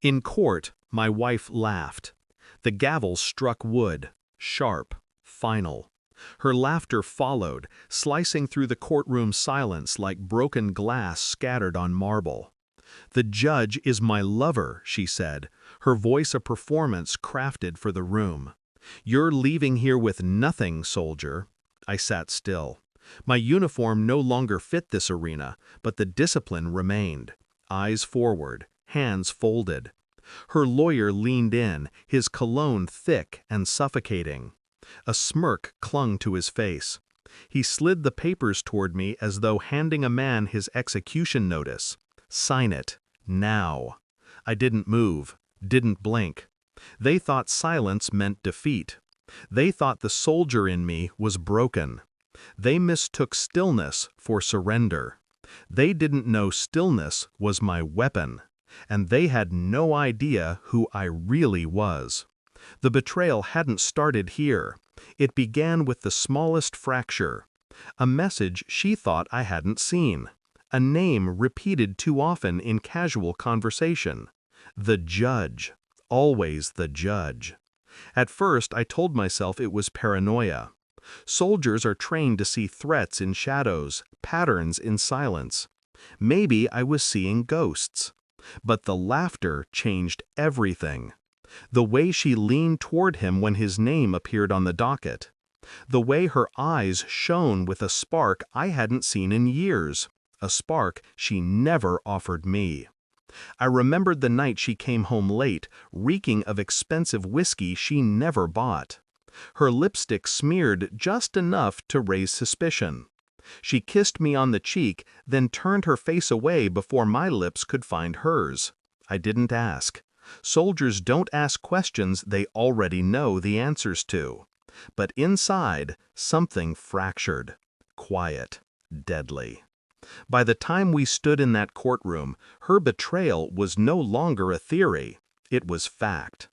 In court, my wife laughed. The gavel struck wood, sharp, final. Her laughter followed, slicing through the courtroom silence like broken glass scattered on marble. "The judge is my lover," she said, her voice a performance crafted for the room. "You're leaving here with nothing, soldier." I sat still. My uniform no longer fit this arena, but the discipline remained. Eyes forward, hands folded. Her lawyer leaned in, his cologne thick and suffocating. A smirk clung to his face. He slid the papers toward me as though handing a man his execution notice. "Sign it. Now." I didn't move, didn't blink. They thought silence meant defeat. They thought the soldier in me was broken. They mistook stillness for surrender. They didn't know stillness was my weapon. And they had no idea who I really was. The betrayal hadn't started here. It began with the smallest fracture. A message she thought I hadn't seen. A name repeated too often in casual conversation. The judge. Always the judge. At first, I told myself it was paranoia. Soldiers are trained to see threats in shadows, patterns in silence. Maybe I was seeing ghosts. But the laughter changed everything. The way she leaned toward him when his name appeared on the docket. The way her eyes shone with a spark I hadn't seen in years. A spark she never offered me. I remembered the night she came home late, reeking of expensive whiskey she never bought. Her lipstick smeared just enough to raise suspicion. She kissed me on the cheek, then turned her face away before my lips could find hers. I didn't ask. Soldiers don't ask questions they already know the answers to. But inside, something fractured. Quiet. Deadly. By the time we stood in that courtroom, her betrayal was no longer a theory. It was fact.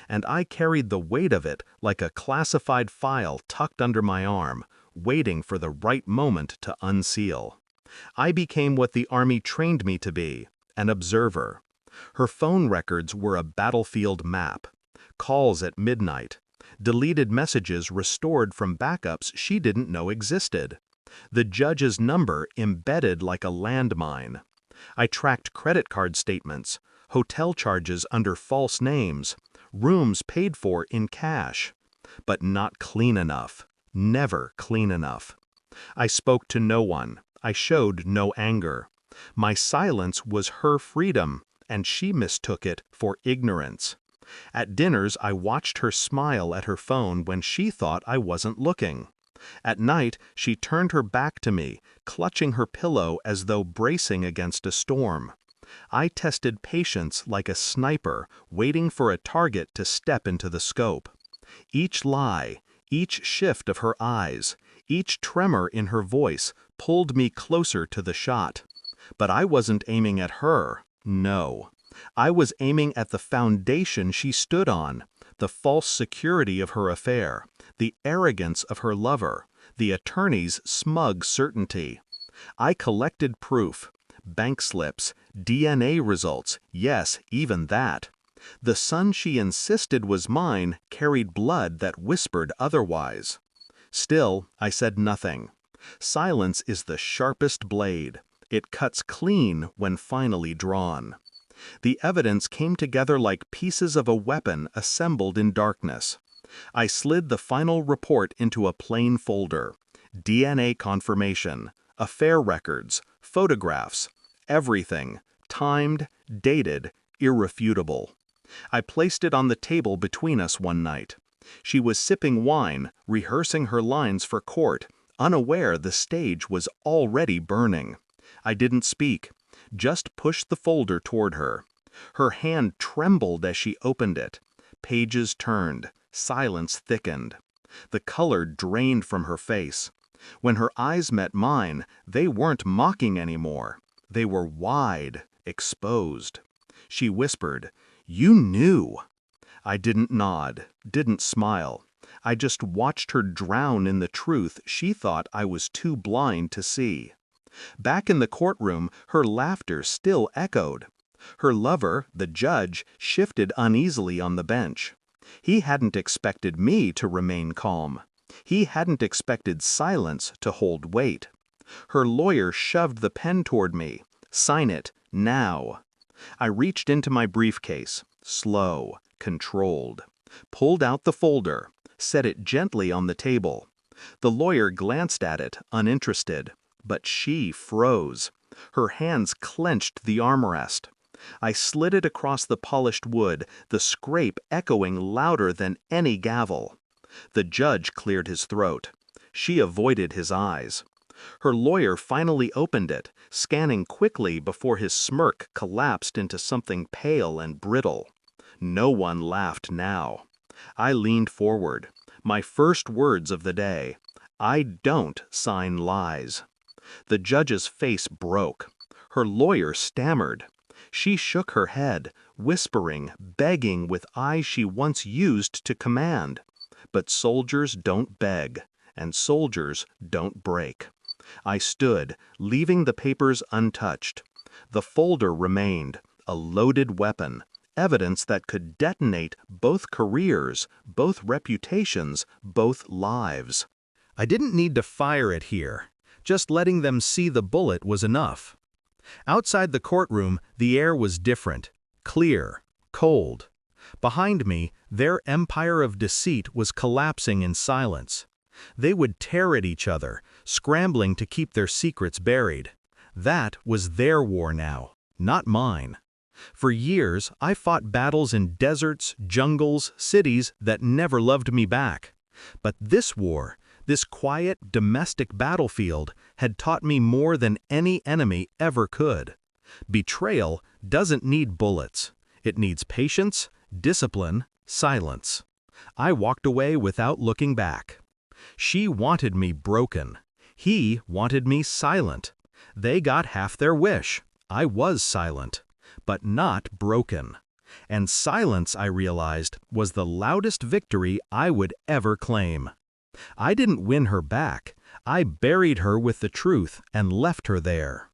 And I carried the weight of it like a classified file tucked under my arm, waiting for the right moment to unseal. I became what the Army trained me to be, an observer. Her phone records were a battlefield map. Calls at midnight. Deleted messages restored from backups she didn't know existed. The judge's number embedded like a landmine. I tracked credit card statements, hotel charges under false names, rooms paid for in cash. But not clean enough. Never clean enough. I spoke to no one. I showed no anger. My silence was her freedom, and she mistook it for ignorance. At dinners, I watched her smile at her phone when she thought I wasn't looking. At night, she turned her back to me, clutching her pillow as though bracing against a storm. I tested patience like a sniper, waiting for a target to step into the scope. Each lie, each shift of her eyes, each tremor in her voice pulled me closer to the shot. But I wasn't aiming at her, no. I was aiming at the foundation she stood on, the false security of her affair, the arrogance of her lover, the attorney's smug certainty. I collected proof, bank slips, DNA results, yes, even that. The son she insisted was mine carried blood that whispered otherwise. Still, I said nothing. Silence is the sharpest blade. It cuts clean when finally drawn. The evidence came together like pieces of a weapon assembled in darkness. I slid the final report into a plain folder. DNA confirmation, affair records, photographs, everything, timed, dated, irrefutable. I placed it on the table between us one night. She was sipping wine, rehearsing her lines for court, unaware the stage was already burning. I didn't speak, just pushed the folder toward her. Her hand trembled as she opened it. Pages turned, silence thickened. The color drained from her face. When her eyes met mine, they weren't mocking anymore. They were wide, exposed. She whispered, "You knew." I didn't nod, didn't smile. I just watched her drown in the truth she thought I was too blind to see. Back in the courtroom, her laughter still echoed. Her lover, the judge, shifted uneasily on the bench. He hadn't expected me to remain calm. He hadn't expected silence to hold weight. Her lawyer shoved the pen toward me. "Sign it, now." I reached into my briefcase, slow, controlled, pulled out the folder, set it gently on the table. The lawyer glanced at it, uninterested, but she froze. Her hands clenched the armrest. I slid it across the polished wood, the scrape echoing louder than any gavel. The judge cleared his throat. She avoided his eyes. Her lawyer finally opened it, scanning quickly before his smirk collapsed into something pale and brittle. No one laughed now. I leaned forward. My first words of the day: "I don't sign lies." The judge's face broke. Her lawyer stammered. She shook her head, whispering, begging with eyes she once used to command. But soldiers don't beg, and soldiers don't break. I stood, leaving the papers untouched. The folder remained, a loaded weapon, evidence that could detonate both careers, both reputations, both lives. I didn't need to fire it here. Just letting them see the bullet was enough. Outside the courtroom, the air was different, clear, cold. Behind me, their empire of deceit was collapsing in silence. They would tear at each other, scrambling to keep their secrets buried. That was their war now, not mine. For years, I fought battles in deserts, jungles, cities that never loved me back. But this war, this quiet, domestic battlefield, had taught me more than any enemy ever could. Betrayal doesn't need bullets. It needs patience, discipline, silence. I walked away without looking back. She wanted me broken. He wanted me silent. They got half their wish. I was silent, but not broken. And silence, I realized, was the loudest victory I would ever claim. I didn't win her back. I buried her with the truth and left her there.